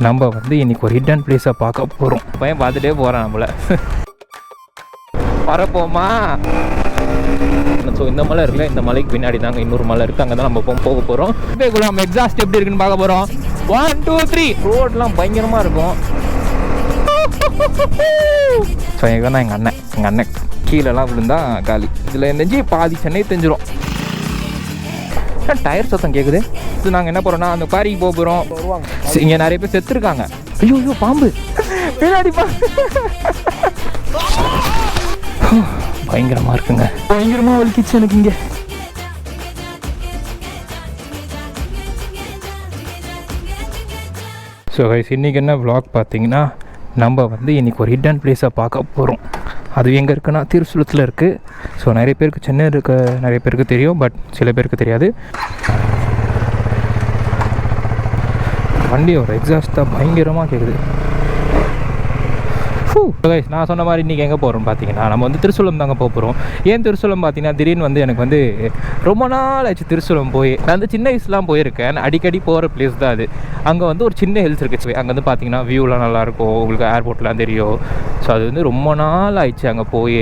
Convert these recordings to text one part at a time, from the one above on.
நம்ம வந்து இன்றைக்கி ஒரு ஹிடன் பிளேஸை பார்க்க போகிறோம். பையன் பார்த்துட்டே போகிறான் நம்மளை. வரப்போமா? ஸோ இந்த மலை இருக்குல்ல, இந்த மலைக்கு பின்னாடி தாங்க இன்னொரு மலை இருக்குது, அங்கே தான் நம்ம போக போகிறோம். இப்போ நம்ம எக்ஸாஸ்ட் எப்படி இருக்குன்னு பார்க்க போகிறோம். 1 2 3 ரோட்லாம் பயங்கரமாக இருக்கும். ஸோ எங்கே தான் எங்கள் அண்ணன் கீழெல்லாம் விழுந்தா காலி. இதில் நெஞ்சு பாதி சென்னை தெரிஞ்சிடும். டயர் சத்தம் கேட்குது. இது நாங்கள் என்ன போகிறோம்னா அந்த குவாரிக்கு போக போகிறோம். இங்கே நிறைய பேர் செத்துருக்காங்க. ஐயோ ஐயோ பாம்பு பின்னாடி பயங்கரமாக இருக்குங்க. பயங்கரமாக வலிக்கிச்சு எனக்கு இங்கே. ஸோ கைஸ், இன்றைக்கி என்ன vlog பார்த்தீங்கன்னா, நம்ம வந்து இன்றைக்கி ஒரு ஹிடன் பிளேஸை பார்க்க போகிறோம். அது எங்கே இருக்குன்னா திருசூலத்தில் இருக்குது. ஸோ நிறைய பேருக்கு சென்னை இருக்க நிறைய பேருக்கு தெரியும், பட் சில பேருக்கு தெரியாது. வண்டியோட எக்ஸாஸ்ட் தான் பயங்கரமாக கேட்குது. கைஸ், நான் சொன்ன மாதிரி இன்றைக்கி எங்கே போகிறோம்னு பார்த்தீங்கன்னா, நம்ம வந்து திருசூலம் தாங்க போகிறோம். ஏன் திருசூலம் பார்த்தீங்கன்னா, திடீர்னு வந்து எனக்கு வந்து ரொம்ப நாள் ஆச்சு திருசூலம் போய். நான் வந்து சின்ன வயசுலாம் போயிருக்கேன், அடிக்கடி போகிற பிளேஸ் தான் அது. அங்கே வந்து ஒரு சின்ன ஹில்ஸ் இருக்குது. அங்கே வந்து பார்த்தீங்கன்னா வியூலாம் நல்லாயிருக்கும், உங்களுக்கு ஏர்போர்ட்லாம் தெரியும். ஸோ அது வந்து ரொம்ப நாள் ஆயிடுச்சு அங்கே போய்.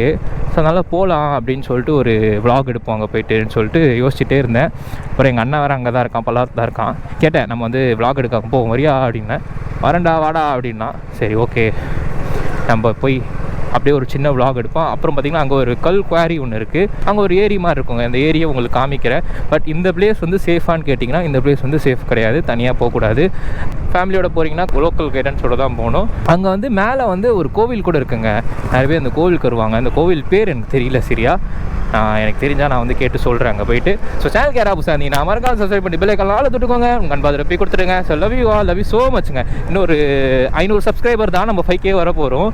ஸோ அதனால் போகலாம் அப்படின்னு சொல்லிட்டு ஒரு vlog எடுப்போம் அங்கே போய்ட்டுன்னு சொல்லிட்டு யோசிச்சுட்டே இருந்தேன். அப்புறம் எங்கள் அண்ணன் வேறு அங்கே தான் இருக்கான், பல்லாரத்தில் தான் இருக்கான். கேட்டேன், நம்ம வந்து vlog எடுக்க போவோம் வரியா அப்படின்னேன். வரண்டா வாடா அப்படின்னா. சரி ஓகே, நம்ம போய் அப்படியே ஒரு சின்ன vlog எடுப்போம். அப்புறம் பார்த்திங்கன்னா அங்கே ஒரு கல் குவாரி ஒன்று இருக்குது, அங்கே ஒரு ஏரி மாதிரி இருக்குங்க. அந்த ஏரியை உங்களுக்கு காமிக்கிறேன். பட் இந்த பிளேஸ் வந்து சேஃபான்னு கேட்டிங்கன்னா, இந்த பிளேஸ் வந்து சேஃப் கிடையாது. தனியாக போகக்கூடாது. ஃபேமிலியோட போகிறீங்கன்னா லோக்கல் கைடன்ஸோட தான் போகணும். அங்கே வந்து மேலே வந்து ஒரு கோவில் கூட இருக்குங்க. நிறைய பேர் அந்த கோவிலுக்கு வருவாங்க. அந்த கோவில் பேர் எனக்கு தெரியல சரியா. எனக்கு தெரிஞ்சால் நான் வந்து கேட்டு சொல்கிறேன் அங்கே போயிட்டு. ஸோ சேனல் கேரா புதுசாக இருந்தீங்கன்னா மறக்காம சப்ஸ்கிரைப் பண்ணி பெல் ஐக்கான் ஆல் தொட்டுக்கோங்க. உங்கள் அன்பாதில் போய் கொடுத்துருங்க. ஸோ லவ் யூ ஸோ மச்சுங்க. இன்னொரு 500 சப்ஸ்கிரைபர் தான் நம்ம 5K வர போகிறோம்.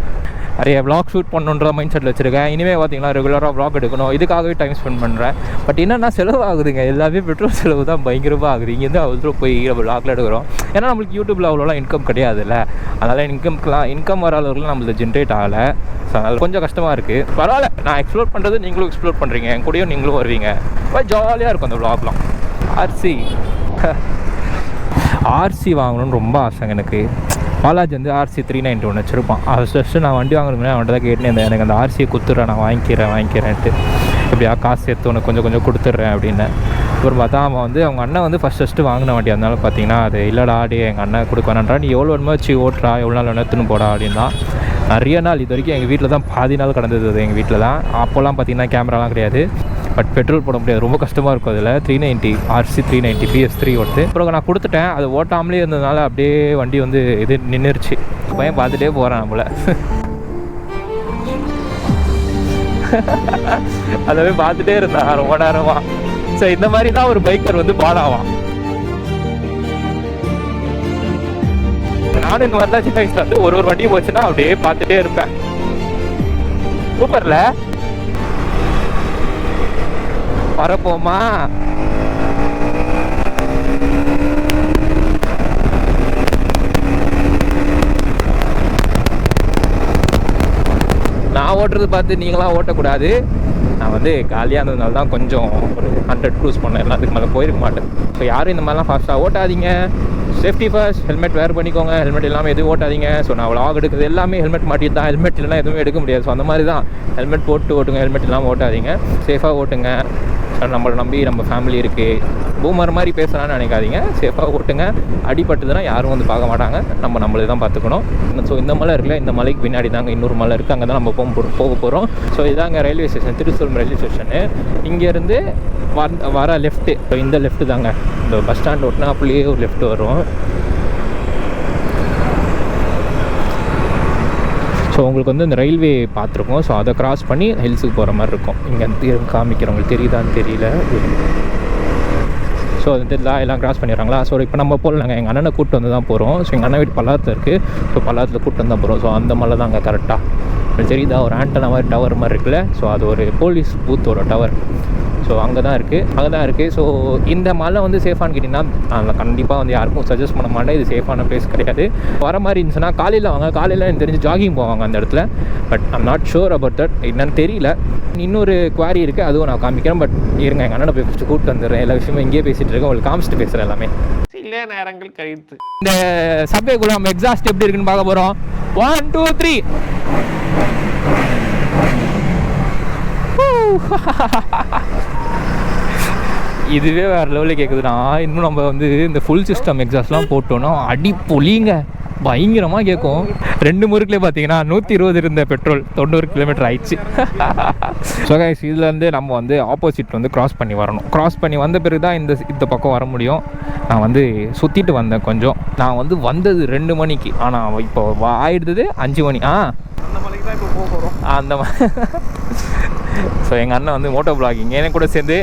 நிறைய vlog ஷூட் பண்ணணுன்ற மைண்ட் செட்டில் வச்சுருக்கேன். இனிமேல் பார்த்தீங்கன்னா ரெகுலராக vlog எடுக்கணும். இதுக்காகவே டைம் ஸ்பெண்ட் பண்ணுறேன். பட் என்னென்னா செலவு ஆகுதுங்க. எல்லாமே பெட்ரோல் செலவு தான் பயங்கரமாக ஆகுது. இங்கேருந்து அவ்வளோ போய் நம்ம vlogல எடுக்கிறோம். ஏன்னா நம்மளுக்கு யூடியூப்பில் அவ்வளோலாம் இன்கம் கிடையாதுல்ல. அதனால் இன்கம் வர அளவுக்குலாம் நம்மளுக்கு ஜென்ரேட் ஆகலை. ஸோ அதனால் கொஞ்சம் கஷ்டமாக இருக்குது. பரவாயில்ல, நான் எக்ஸ்ப்ளோர் பண்ணுறது நீங்களும் எக்ஸ்ப்ளோர் பண்ணுறீங்க, என் கூடயும் நீங்களும் வருவீங்க. ஜாலியாக இருக்கும் அந்த vlogலாம். ஆர்சி வாங்கணும்னு ரொம்ப ஆசைங்க எனக்கு. பாலாஜி வந்து RC 391 வச்சுருப்பான். ஃபஸ்ட்டு நான் வண்டி வாங்கணும்னா அவன்கிட்ட தான் கேட்டுன்னு இருந்தேன், எனக்கு அந்த RCயை கொடுத்துட்றேன், நான் வாங்கிக்கிறேன்ட்டு. எப்படியா காசு சேர்த்து உனக்கு கொஞ்சம் கொடுத்துட்றேன் அப்படின்னு. அப்புறம் பார்த்தா அவன் வந்து அவங்க அண்ணன் வந்து ஃபஸ்ட்டு வாங்கின வண்டி. அதனால பார்த்தீங்கன்னா அது இல்லைடா ஆடி எங்கள் அண்ணன் கொடுக்க வேணான்றா, நீ எவ்வளோ வேணுமோ வச்சு ஓட்டுறா, எவ்வளோ நாள் வேணுத்துன்னு போடா அப்படின்னா. நிறைய நாள் இது வரைக்கும் எங்கள் வீட்டில் தான் பாதி நாள் கடந்தது. அது எங்கள் வீட்டில் தான். அப்போல்லாம் பார்த்தீங்கன்னா கேமராலாம் கிடையாது. பட் பெட்ரோல் போட முடியாது, ரொம்ப கஷ்டமாக இருக்கும். அதில் 390 RC 390 PS3 ஓட்டு. அப்புறம் நான் கொடுத்துட்டேன். அது ஓட்டாமலே இருந்ததுனால அப்படியே வண்டி வந்து இது நின்றுச்சு. பையன் பார்த்துட்டே போகிறான் நம்மளை. அதவே பார்த்துட்டே இருந்தான் ரொம்ப நேரமா. சரி, இந்த மாதிரி தான் ஒரு பைக்கர் வந்து பாடாவான். நானும் இந்த மாதிரி தான் சின்ன வயசுல வந்து ஒரு வண்டி போச்சுன்னா அப்படியே பார்த்துட்டே இருப்பேன். சூப்பர்ல வரப்போமா? நான் ஓட்டுறது பார்த்து நீங்களாம் ஓட்டக்கூடாது. நான் வந்து காலியாக இருந்ததுனால தான் கொஞ்சம் ஒரு 100 க்ரூஸ் பண்ணேன். எல்லாத்துக்கு மேலே போயிருக்க மாட்டேன். ஸோ யாரும் இந்த மாதிரிலாம் ஃபாஸ்ட்டாக ஓட்டாதீங்க. Safety first. ஹெல்மெட் வேர் பண்ணிக்கோங்க. ஹெல்மெட் இல்லாமல் எதுவும் ஓட்டாதீங்க. ஸோ நான் vlog எடுக்கிறது எல்லாமே ஹெல்மெட் மாட்டிட்டு தான். ஹெல்மெட் இல்லைனா எதுவுமே எடுக்க முடியாது. ஸோ அந்த மாதிரி தான் ஹெல்மெட் போட்டு ஓட்டுங்க, ஹெல்மெட் இல்லாமல் ஓட்டாதீங்க. சேஃபாக ஓட்டுங்க. நம்மளை நம்பி நம்ம ஃபேமிலி இருக்குது. பூமர் மாதிரி பேசுகிறான்னு நினைக்காதீங்க. சேஃபாக ஓட்டுங்க. அடிபட்டுதுன்னா யாரும் வந்து பார்க்க மாட்டாங்க. நம்மளே தான் பார்த்துக்கணும். ஸோ இந்த மலை இருக்குல்ல, இந்த மலைக்கு பின்னாடி தாங்க இன்னொரு மலை இருக்குது, அங்கே தான் நம்ம போக போகிறோம். ஸோ இதாங்க ரயில்வே ஸ்டேஷன், திருசூலம் ரயில்வே ஸ்டேஷனு. இங்கேருந்து வர லெஃப்ட்டு, ஸோ இந்த லெஃப்ட்டு தாங்க. இந்த பஸ் ஸ்டாண்ட் ஓட்டினா அப்படியே ஒரு லெஃப்ட் வரும். ஸோ உங்களுக்கு வந்து இந்த ரயில்வே பார்த்துருக்கோம். ஸோ அதை கிராஸ் பண்ணி ஹில்ஸுக்கு போகிற மாதிரி இருக்கும். இங்கே காமிக்கிறவங்களுக்கு தெரியுதான்னு தெரியல. ஸோ அது எல்லாம் கிராஸ் பண்ணிடுறாங்களா. ஸோ இப்போ நம்ம போகலங்க, எங்கள் அண்ணனை கூப்பிட்டு வந்து தான் போகிறோம். ஸோ எங்கள் அண்ணன் வீட்டு பல்லாரத்தில் இருக்குது. ஸோ பல்லாரத்தில் கூப்பிட்டு வந்து தான் போகிறோம். ஸோ அந்த மலை தாங்க கரெக்டாக தெரியுதா, ஒரு ஆண்டனா மாதிரி டவர் மாதிரி இருக்குல்ல. ஸோ அது ஒரு போலீஸ் பூத்தோட டவர். ஸோ அங்கே தான் இருக்குது. ஸோ இந்த மலை வந்து சேஃபானு கேட்டிங்கன்னா நான் கண்டிப்பாக வந்து யாருக்கும் சஜஸ்ட் பண்ண மாட்டேன். இது சேஃபான பிளேஸ் கிடையாது. வர மாதிரி இருந்துச்சுன்னா காலையில் வாங்க. காலையில் எனக்கு தெரிஞ்சு ஜாகிங் போவாங்க அந்த இடத்துல. But I'm not sure about that, என்னன்னு தெரியல. இன்னொரு குவாரி இருக்குது, அதுவும் நான் காமிக்கிறேன். பட் இருங்க, எங்கள் அண்ணனை போய் ஃபஸ்ட்டு கூப்பிட்டு வந்துடுறேன். எல்லா விஷயமும் இங்கேயே பேசிகிட்டு இருக்கேன். உங்களுக்கு காமிச்சிட்டு பேசுகிறேன் எல்லாமே. சில நேரங்கள் கழித்து இந்த சப்வேக்குள்ள நம்ம எக்ஸாஸ்ட் எப்படி இருக்குன்னு பார்க்க போகிறோம். 1 2 3. இதுவே வேறு லெவலில் கேட்குதுண்ணா. இன்னும் நம்ம வந்து இந்த ஃபுல் சிஸ்டம் எக்ஸாஸ்ட்லாம் போட்டோன்னா அடி பொலிங்க பயங்கரமாக கேட்கும். 2 முறுக்குலேயே பார்த்தீங்கன்னா 120 இருந்த பெட்ரோல் 90 கிலோமீட்டர் ஆயிடுச்சு. ஸோ கைஸ் இதுலேருந்து நம்ம வந்து ஆப்போசிட் வந்து கிராஸ் பண்ணி வரணும். கிராஸ் பண்ணி வந்த பிறகு தான் இந்த பக்கம் வர முடியும். நான் வந்து சுற்றிட்டு வந்தேன் கொஞ்சம். நான் வந்து வந்தது 2 மணிக்கு, ஆனால் இப்போ ஆயிடுது 5 மணி. அந்த மணிக்கு தான் இப்போ போக போகிறோம். அந்த ஸோ எங்கள் அண்ணன் வந்து மோட்டோ பிளாகிங் எனக்கு கூட சேர்ந்து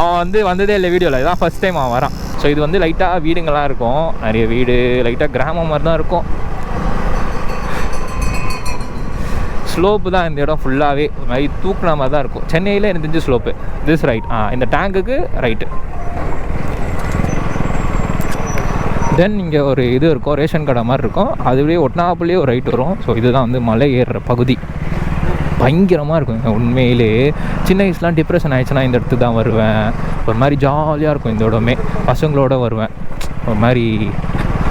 அவன் வந்து வந்ததே இல்லை வீடியோவில். இதுதான் ஃபஸ்ட் டைம் அவன் வரான். ஸோ இது வந்து லைட்டாக வீடுங்கள்லாம் இருக்கும், நிறைய வீடு, லைட்டாக கிராமம் மாதிரி தான் இருக்கும். ஸ்லோப்பு தான் இந்த இடம் ஃபுல்லாகவே மாதிரி தூக்குன மாதிரி தான் இருக்கும். சென்னையில் எனக்கு தெரிஞ்ச ஸ்லோப்பு திஸ் ரைட். இந்த டேங்குக்கு ரைட்டு. தென் இங்கே ஒரு இது இருக்கும், ரேஷன் கடை மாதிரி இருக்கும். அதுவே ஒட்டினாப்புலேயே ஒரு ரைட் வரும். ஸோ இதுதான் வந்து மலை ஏறுற பகுதி. பயங்கரமாக இருக்கும் உண்மையிலே. சின்ன வயசுலாம் டிப்ரெஷன் ஆகிடுச்சுன்னா இந்த இடத்துக்கு தான் வருவேன். ஒரு மாதிரி ஜாலியாக இருக்கும் இந்த இடமே. பசங்களோடு வருவேன். ஒரு மாதிரி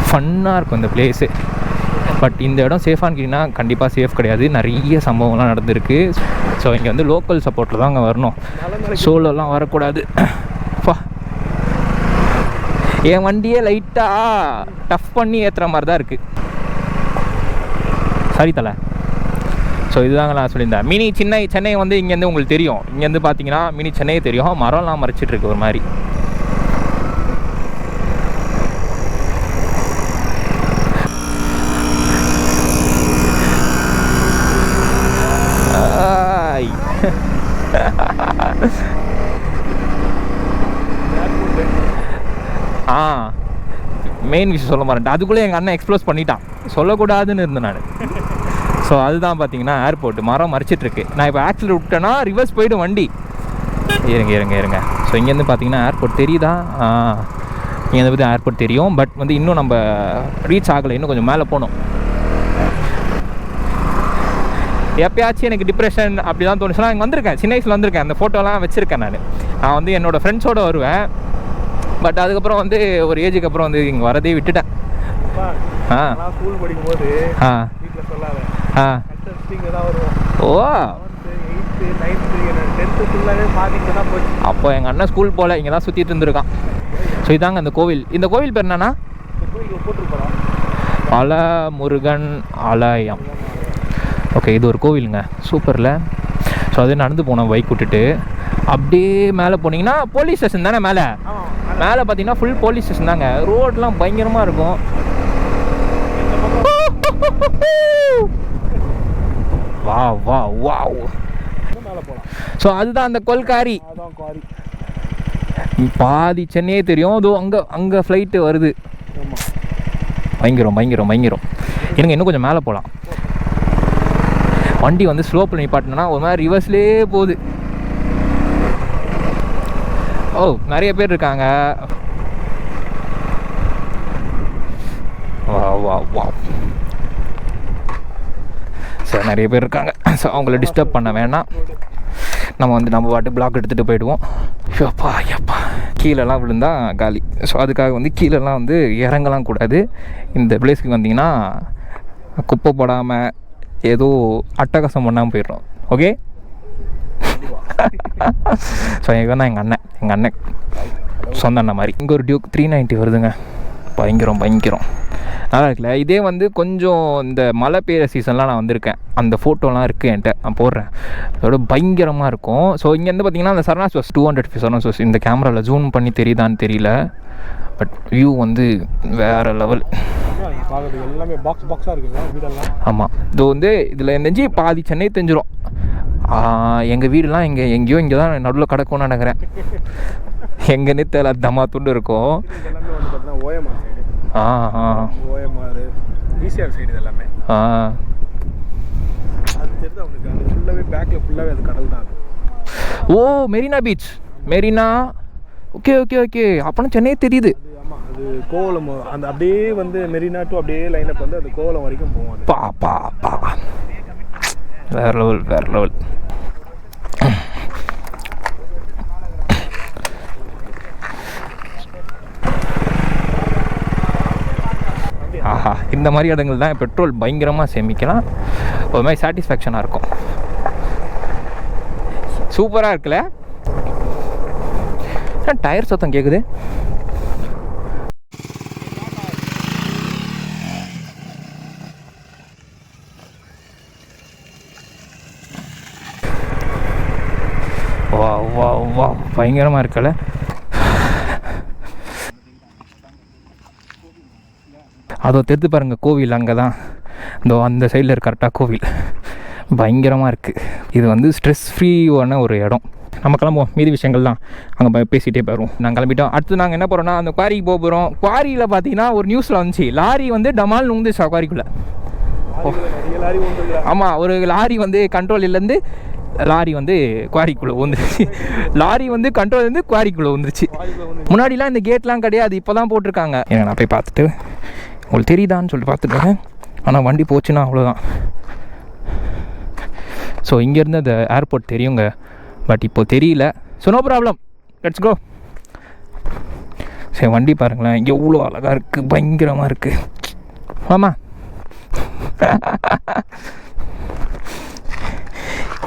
ஃபன்னாக இருக்கும் இந்த பிளேஸு. பட் இந்த இடம் சேஃபான்னு கேட்டிங்கன்னா கண்டிப்பாக சேஃப் கிடையாது. நிறைய சம்பவம்லாம் நடந்திருக்கு. ஸோ இங்கே வந்து லோக்கல் சப்போர்ட்டில் தான் அங்கே வரணும், சோலோலாம் வரக்கூடாது. என் வண்டியே லைட்டாக டஃப் பண்ணி ஏற்றுற மாதிரி தான் இருக்குது. சரி தலை. ஸோ இதுதாங்க நான் சொல்லியிருந்தேன். மினி சென்னை வந்து இங்கேருந்து உங்களுக்கு தெரியும். இங்கேருந்து பார்த்தீங்கன்னா மினி சென்னையே தெரியும். மரம்லாம் மறைச்சிட்ருக்கு ஒரு மாதிரி. மெயின் விஷயம் சொல்ல மாட்டேன். அதுக்குள்ளே எங்கள் அண்ணன் எக்ஸ்ப்ளோஸ் பண்ணிட்டான். சொல்லக்கூடாதுன்னு இருந்தேன் நான். ஸோ அதுதான் பார்த்தீங்கன்னா ஏர்போர்ட்டு. மரம் மறைச்சிட்ருக்கு. நான் இப்போ ஆக்சிடென்ட் விட்டேன்னா ரிவர்ஸ் போய்ட்டு வண்டி இருங்க. ஸோ இங்கேருந்து பார்த்தீங்கன்னா ஏர்போர்ட் தெரியுதா? இங்கேருந்து பற்றி ஏர்போர்ட் தெரியும். பட் வந்து இன்னும் நம்ம ரீச் ஆகலை. இன்னும் கொஞ்சம் மேலே போகணும். எப்பயாச்சும் எனக்கு டிப்ரெஷன் அப்படி தான் தோணுச்சுன்னா இங்கே வந்திருக்கேன். சின்ன வயசில் வந்திருக்கேன். அந்த ஃபோட்டோலாம் வச்சுருக்கேன். நான் வந்து என்னோடய ஃப்ரெண்ட்ஸோடு வருவேன். பட் அதுக்கப்புறம் வந்து ஒரு ஏஜுக்கு அப்புறம் வந்து இங்கே வரதே விட்டுட்டேன். ஸ்கூல் படிக்கும்போது வீட்டில் சொல்லாத தான் வருவோம். ஓ 8th 9th 10th ஃபுல்லாகவே பாதிக்கு தான் போச்சு. அப்போ எங்கள் அண்ணன் ஸ்கூல் போகல, இங்கே தான் சுற்றிட்டு இருந்திருக்கான். ஸோ இதாங்க அந்த கோவில். இந்த கோவில் பேர் என்னன்னா போட்டிருப்போம், பல முருகன் ஆலயம். ஓகே, இது ஒரு கோவிலுங்க. சூப்பரில். ஸோ அது நடந்து போனோம் பைக் விட்டுட்டு. அப்படியே மேலே போனீங்கன்னா போலீஸ் ஸ்டேஷன் தானே. மேலே பார்த்தீங்கன்னா ஃபுல் போலீஸ் ஸ்டேஷன் தாங்க. ரோடெலாம் பயங்கரமாக இருக்கும். வா. ஸோ அதுதான் அந்த கொல்காரி. பாதி சென்னையே தெரியும். அதோ அங்கே ஃப்ளைட்டு வருது. பயங்கரம். எனக்கு இன்னும் கொஞ்சம் மேலே போகலாம். வண்டி வந்து ஸ்லோப்பில் நிப்பாட்டினா ஒரு மாதிரி ரிவர்ஸ்லேயே போகுது. ஓ நிறைய பேர் இருக்காங்க. வா சார், நிறைய பேர் இருக்காங்க. ஸோ அவங்கள டிஸ்டர்ப் பண்ண வேணாம். நம்ம பாட்டு பிளாக் எடுத்துகிட்டு போயிடுவோம். எப்பா கீழெல்லாம் விழுந்தா காலி. ஸோ அதுக்காக வந்து கீழெல்லாம் வந்து இறங்கலாம் கூடாது. இந்த பிளேஸ்க்கு வந்தீங்கன்னா குப்பை போடாமல் ஏதோ அட்டகாசம் பண்ணாமல் போயிடுறோம். ஓகே. ஸோ எங்கள் தான் எங்கள் அண்ணன் சொந்த அண்ணன் மாதிரி. இங்கே ஒரு டியூக் 390 வருதுங்க. பயங்கரம் நல்லா இருக்குல்ல. இதே வந்து கொஞ்சம் இந்த மழை பெய்கிற சீசன்லாம் நான் வந்திருக்கேன். அந்த ஃபோட்டோலாம் இருக்குது என்கிட்ட, நான் போடுறேன். அதோட பயங்கரமாக இருக்கும். ஸோ இங்கேருந்து பார்த்தீங்கன்னா அந்த சரணா ஸ்டோர்ஸ் 200 சரணா ஸ்டோர்ஸ். இந்த கேமராவில் ஜூம் பண்ணி தெரியுதான்னு தெரியல. பட் வியூ வந்து வேறு லெவல். எல்லாமே பாக்ஸாக இருக்குங்க வீடெல்லாம். ஆமாம், இது வந்து இதில் நெஞ்சு பாதி சென்னை தெரிஞ்சிடும். எங்கள் வீடுலாம் எங்கேயோ இங்கே தான் நடுவில் கிடக்கும்னு நினைக்கிறேன். எங்கன்னே தெரியல. தம்மா துண்டு இருக்கும். ஓ மெரினா பீச். மெரினா. ஓகே. அப்போனா சென்னை தெரியுது. அது கோவளம். அந்த அப்படியே வந்து மெரினா டு அப்படியே லைனப் வந்து அது கோவளம் வரைக்கும் போவோம். பா வேற லெவல். ஆஹா, இந்த மாதிரி இடங்கள் தான் பெட்ரோல் பயங்கரமாக சேமிக்கலாம். ஒரு மாதிரி சாட்டிஸ்ஃபேக்ஷனாக இருக்கும். சூப்பராக இருக்குல்ல? டயர் சத்தம் கேட்குது. வா வா வா, பயங்கரமாக இருக்கல. அதோ தெரிந்து பாருங்க கோவில், அங்கே தான் இதோ அந்த சைடில் இருக்க கரெக்டாக கோவில். பயங்கரமாக இருக்குது. இது வந்து ஸ்ட்ரெஸ் ஃப்ரீயான ஒரு இடம். நம்ம கிளம்புவோம், மீதி விஷயங்கள்லாம் அங்கே பேசிகிட்டே போயிடுவோம். நாங்கள் கிளம்பிட்டோம். அடுத்து நாங்கள் என்ன போகிறோம்னா அந்த குவாரிக்கு போக போகிறோம். குவாரியில் பார்த்தீங்கன்னா ஒரு நியூஸில் வந்துச்சு, லாரி வந்து டமால் நுங்குது குவாரிக்குள்ளே. ஆமாம், ஒரு லாரி வந்து கண்ட்ரோல்லேருந்து லாரி வந்து குவாரிக்குள்ளே வந்துருச்சு. லாரி வந்து கண்ட்ரோல்லேருந்து குவாரிக்குள்ளே வந்துருச்சு. முன்னாடிலாம் இந்த கேட்லாம் கிடையாது, இப்போ தான் போட்டிருக்காங்க. ஏன்னா நான் போய் பார்த்துட்டு உங்களுக்கு தெரியுதான்னு சொல்லிட்டு பார்த்துட்டேன். ஆனால் வண்டி போச்சுன்னா அவ்வளோதான். ஸோ இங்கேருந்து அந்த ஏர்போர்ட் தெரியுங்க, பட் இப்போ தெரியல. So no problem, let's go. சரி, வண்டி பாருங்களேன், இங்கே எவ்வளோ அழகாக இருக்குது, பயங்கரமாக இருக்குது. ஆமாம்,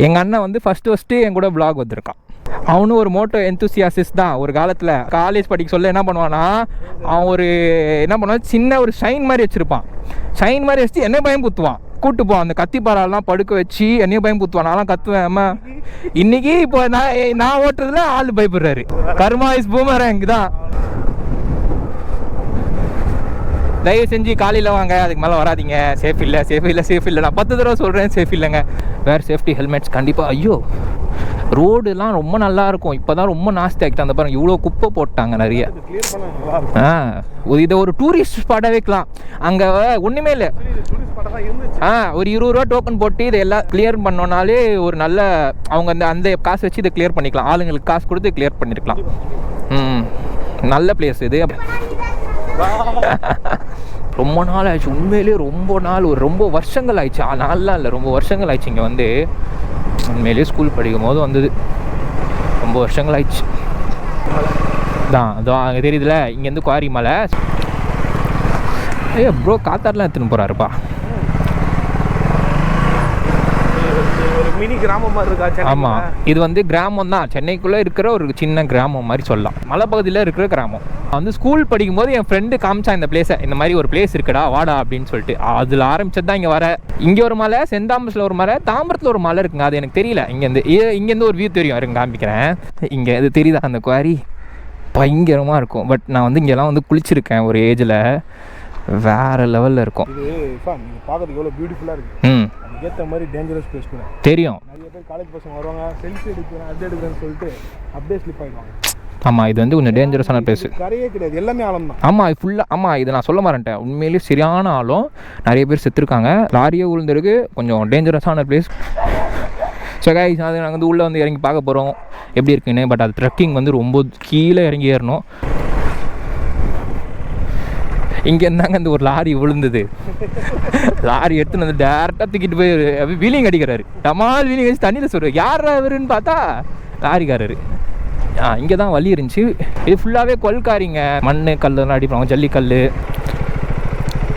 எங்கள் அண்ணன் வந்து ஃபஸ்ட்டு என் கூட vlog வந்திருக்கான். அவனும் ஒரு மோட்டோ எந்தூசியாசிஸ்ட் தான். ஒரு காலத்தில் காலேஜ் படிக்க சொல்ல என்ன பண்ணுவான்னா, அவன் என்ன பண்ணுவான், சின்ன ஒரு ஷைன் மாதிரி வச்சுருப்பான். ஷைன் மாதிரி வச்சு என்ன பயம் குத்துவான், கூட்டு போவான். அந்த கத்திப்பாரெல்லாம் படுக்க வச்சு என்னையும் பயம் குத்துவான். நான்லாம் கத்துவேன். அம்மா இன்னைக்கு இப்போ நான் ஓட்டுறதுல ஆள் பயப்படுறாரு. கர்மா இஸ் பூமரேங் தான். தயவு செஞ்சு காலையில் வாங்க, அதுக்கு மேலே வராதிங்க. சேஃப் இல்லை. நான் 10 தடவை சொல்கிறேன், சேஃப் இல்லைங்க. வேறு சேஃப்டி ஹெல்மெட்ஸ் கண்டிப்பாக. ஐயோ, ரோடுலாம் ரொம்ப நல்லா இருக்கும். இப்போ தான் ரொம்ப நாஸ்தி ஆகிட்டு. அந்த பாருங்க, இவ்வளோ குப்பை போட்டாங்க நிறைய. இதை ஒரு டூரிஸ்ட் ஸ்பாட்டாக வைக்கலாம். அங்கே ஒன்றுமே இல்லை. ஒரு 20 ரூபா டோக்கன் போட்டு இதை எல்லாம் கிளியர் பண்ணோன்னாலே ஒரு நல்ல, அவங்க அந்த காசு வச்சு இதை கிளியர் பண்ணிக்கலாம். ஆளுங்களுக்கு காசு கொடுத்து கிளியர் பண்ணியிருக்கலாம். நல்ல பிளேஸ் இது. ரொம்ப நாள் ஆயிடுச்சு, உண்மையிலேயே ரொம்ப வருஷங்கள் ஆயிடுச்சு. நாள்லாம் இல்லை, ரொம்ப வருஷங்கள் ஆயிடுச்சு. இங்கே வந்து உண்மையிலேயே ஸ்கூல் படிக்கும் போது வந்தது. ரொம்ப வருஷங்கள் ஆயிடுச்சு தான். அதோ அங்கே தெரியுதுல, இங்கேருந்து குவாரி மலை. ஐயோ ப்ரோ, காத்தாரெலாம் எடுத்துன்னு போகிறாருப்பா. மினி கிராமம் மாதிரி இருக்கா? ஆமாம், இது வந்து கிராமம் தான். சென்னைக்குள்ளே இருக்கிற ஒரு சின்ன கிராமம் மாதிரி சொல்லலாம். மலைப்பகுதியில் இருக்கிற கிராமம். வந்து ஸ்கூல் படிக்கும்போது என் ஃப்ரெண்டு காமிச்சா இந்த பிளேஸை, இந்த மாதிரி ஒரு பிளேஸ் இருக்குடா வாடா அப்படின்னு சொல்லிட்டு. அதில் ஆரம்பிச்சது தான் இங்கே வர. இங்கே ஒரு மலை, சென்ட் தாமஸில் ஒரு மலை, தாம்பரத்தில் ஒரு மலை இருக்குங்க. அது எனக்கு தெரியல. இங்கேருந்து ஒரு வியூ தெரியும், இருங்க காமிக்கிறேன். இங்கே இது தெரியுதா அந்த குவாரி? பயங்கரமாக இருக்கும். பட் நான் வந்து இங்கெல்லாம் வந்து குளிச்சிருக்கேன் ஒரு ஏஜில். வேறு லெவலில் இருக்கும். இது பார்க்கறதுக்கு எவ்வளோ பியூட்டிஃபுல்லாக இருக்குது. ஏற்ற மாதிரி டேஞ்சரஸ் பிளேஸ் கூட தெரியும். நிறைய பேர் காலேஜ் பசங்க வருவாங்க, செல்ஃபி எடுக்கிறேன் அது எடுக்கிறேன்னு சொல்லிட்டு அப்படியே ஸ்லிப் ஆகிடுவாங்க. ஆமாம், இது வந்து கொஞ்சம் டேஞ்சரஸான பிளேஸ். கரையே கிடையாது, எல்லாமே ஆழம் தான். ஆமாம், இது ஃபுல்லாக. ஆமாம், இது நான் சொல்ல மாட்டேன், உண்மையிலேயே சரியான ஆழம். நிறைய பேர் செத்துருக்காங்க, லாரியே விழுந்திருக்கு. கொஞ்சம் டேஞ்சரஸான பிளேஸ். ஸோ கைஸ், அது நாங்கள் வந்து உள்ளே வந்து இறங்கி பார்க்க போகிறோம் எப்படி இருக்குன்னு. பட் அது ட்ரெக்கிங் வந்து ரொம்ப கீழே இறங்கி ஏறணும். இங்கே இருந்தாங்க இந்த ஒரு லாரி விழுந்தது. லாரி எடுத்துன்னு வந்து டேரெக்டாக தூக்கிட்டு போய் வீலிங் அடிக்கிறாரு. டமால் வீலிங் வச்சு தண்ணியில் சொல்கிறார். யார் அவருன்னு பார்த்தா லாரிக்காரரு. இங்கே தான் வழி இருந்துச்சு. இது ஃபுல்லாகவே கொல்காரிங்க. மண் கல்லாம் அடிப்பாங்க, ஜல்லிக்கல்.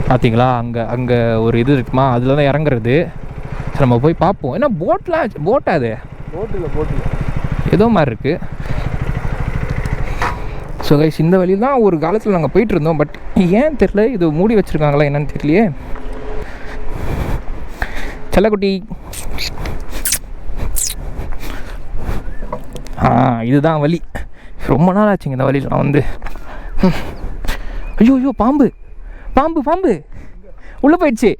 பார்த்தீங்களா, அங்கே ஒரு இது இருக்குமா, அதில் தான் இறங்குறது. சரி, நம்ம போய் பார்ப்போம். ஏன்னா போட்டா அது போட்டில் ஏதோ மாதிரி இருக்குது. ஸோ கைஸ், இந்த வழியில் தான் ஒரு காலத்தில் நாங்கள் போயிட்டு இருந்தோம். பட் ஏன் தெரில, இது மூடி வச்சுருக்காங்களா என்னன்னு தெரியலையே. செல்லக்குட்டி, இதுதான் வழி. ரொம்ப நாள் ஆச்சுங்க இந்த வழியில் நான் வந்து. ஐயோ பாம்பு பாம்பு பாம்பு உள்ளே போயிடுச்சு.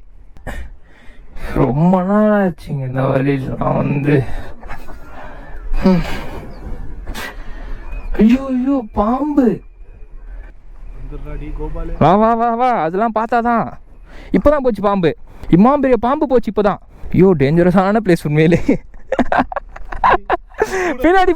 ரொம்ப நாள் ஆச்சுங்க இந்த வழியில் நான் வந்து. ஐயோ பாம்பு. வா வா வா வா, அதெல்லாம் பார்த்தாதான். இப்போதான் போச்சு பாம்பு. இம்மாம் பெரிய பாம்பு போச்சு இப்போதான். ஐயோ, டேஞ்சரஸான பிளேஸ் உண்மையிலே. பின்னாடி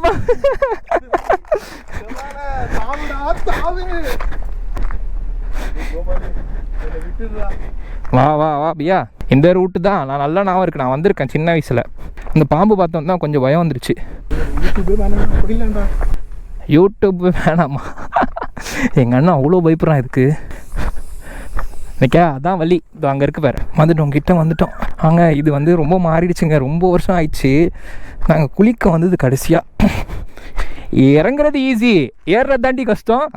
வா வா வா பியா, இந்த ரூட்டு தான். நான் நல்லா ஞாபகம் இருக்கு, நான் வந்திருக்கேன் சின்ன வயசில். இந்த பாம்பு பார்த்தோம் தான் கொஞ்சம் பயம் வந்துருச்சு. யூடியூப் வேணாமா? எங்கள் அண்ணன் அவ்வளோ பயப்படுறான் இதுக்கு. இன்னைக்கா அதான் வழி இது அங்கே இருக்கு பாரு. வந்துட்டோம், கிட்ட வந்துட்டோம். இது வந்து ரொம்ப மாறிடுச்சுங்க, ரொம்ப வருஷம் ஆயிடுச்சு. நாங்கள் குளிக்க வந்தது கடைசியாக. இறங்குறது ஈஸி, ஏறுறது தாண்டி கஷ்டம்.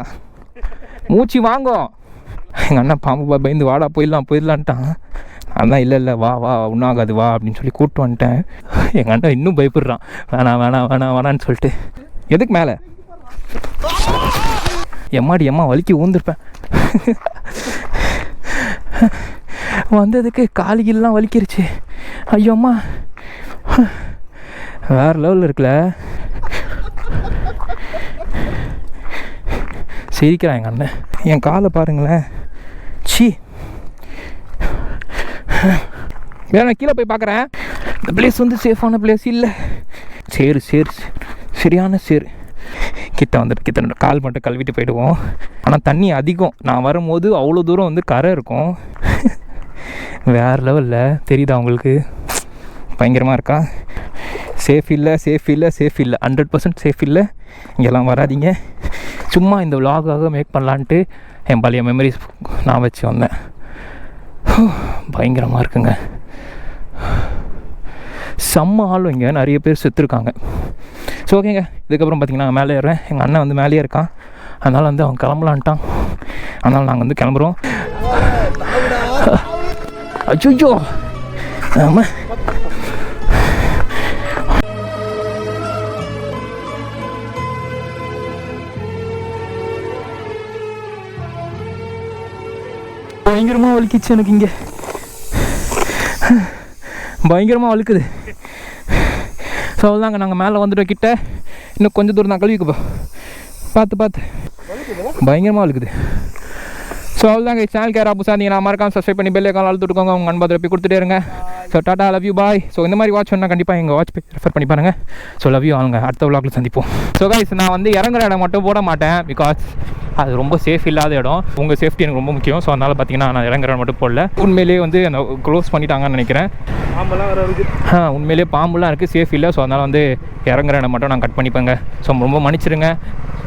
மூச்சு வாங்கும். எங்கள் அண்ணன் பாம்பு பயந்து வாடா போயிடலான்ட்டான். அதான் இல்லை வா ஒன்றாகாது வா அப்படின்னு சொல்லி கூப்பிட்டு வந்துட்டேன். எங்கள் அண்ணன் இன்னும் பயப்படுறான், வேணான்னு சொல்லிட்டு. எதுக்கு மேலே எம்மா வலிக்கு ஊந்துருப்பேன். வந்ததுக்கு காலிகெல்லாம் வலிக்கிருச்சு. ஐயோ அம்மா, வேறு லெவலில் இருக்குல்ல. சிரிக்கிறான் எங்கள் அண்ணன். என் காலை பாருங்களேன். சி வேற கீழே போய் பார்க்குறேன். இந்த பிளேஸ் வந்து சேஃபான பிளேஸ் இல்லை. சேரு சரியான சேரு. கிட்ட கால் மட்டும் கழுவிட்டு போயிடுவோம். ஆனால் தண்ணி அதிகம். நான் வரும்போது அவ்வளோ தூரம் வந்து கரை இருக்கும். வேறு லெவலில் தெரியுதா உங்களுக்கு? பயங்கரமாக இருக்கா? சேஃப் இல்லை 100% சேஃப் இல்லை. இங்கெல்லாம் வராதிங்க. சும்மா இந்த விலாகாக மேக் பண்ணலான்ட்டு என் பழைய மெமரிஸ் நான் வச்சு வந்தேன். பயங்கரமாக இருக்குங்க. செம்ம ஆளும் இங்கே நிறைய பேர் செத்துருக்காங்க. ஸோ ஓகேங்க, இதுக்கப்புறம் பார்த்தீங்கன்னா மேலே ஏறுறேன். எங்கள் அண்ணன் வந்து மேலேயே இருக்கான். அதனால் வந்து அவன் கிளம்பலான்ட்டான். அதனால் நாங்கள் வந்து கிளம்புறோம். அச்சோ ஆமாம். பயங்கரமாக வலிக்கிச்சு எனக்கு. இங்கே பயங்கரமாக வலிக்குது. ஸோ அவ்வளோதாங்க, நாங்கள் மேலே வந்துட்டோம். கிட்ட இன்னும் கொஞ்சம் தூரம் தான், கழுவிக்குப்பா. பார்த்து பயங்கரமாக வலிக்குது. ஸோ அவ்வளோதாங்க. சேனல் கேர் புதுசாக இருந்தீங்கன்னா மறக்காம சப்ஸ்கிரைப் பண்ணி பெல் ஐக்கான் அழுத்துட்டுக்கோங்க. உங்கள் நண்பர் போய் கொடுத்துட்டே இருங்க. So Tata, love you, bye. So இந்த மாதிரி வாட்ச் பண்ணால் கண்டிப்பாக எங்கள் வாட்ச் போய் ரெஃபர் பண்ணி பாருங்கள். ஸோ லவ் யூ ஆளுங்க. அடுத்த விளாகில் சந்திப்போம். ஸோ கைஸ், நான் வந்து இறங்குற இடம் மட்டும் போட மாட்டேன். பிகாஸ் அது ரொம்ப சேஃப் இல்லாத இடம். உங்கள் சேஃப்டி எனக்கு ரொம்ப முக்கியம். ஸோ அதனால் பார்த்தீங்கன்னா நான் இறங்குற இடம் மட்டும் போடல. உண்மையிலேயே வந்து அந்த க்ளோஸ் பண்ணிட்டாங்கன்னு நினைக்கிறேன். உண்மையிலேயே பாம்புலாம் இருக்குது, சேஃப் இல்லை. ஸோ அதனால் வந்து இறங்குற இடம் மட்டும் நான் கட் பண்ணிப்பேங்க. ஸோ ரொம்ப மன்னிச்சிருங்க.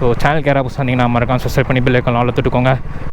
ஸோ சேனல் கேராக புதுசாக இருந்தீங்கன்னா மறக்காம சப்ஸ்கிரைப் பண்ணி பெல் ஐக்கான் அழுத்துட்டுக்கோங்க.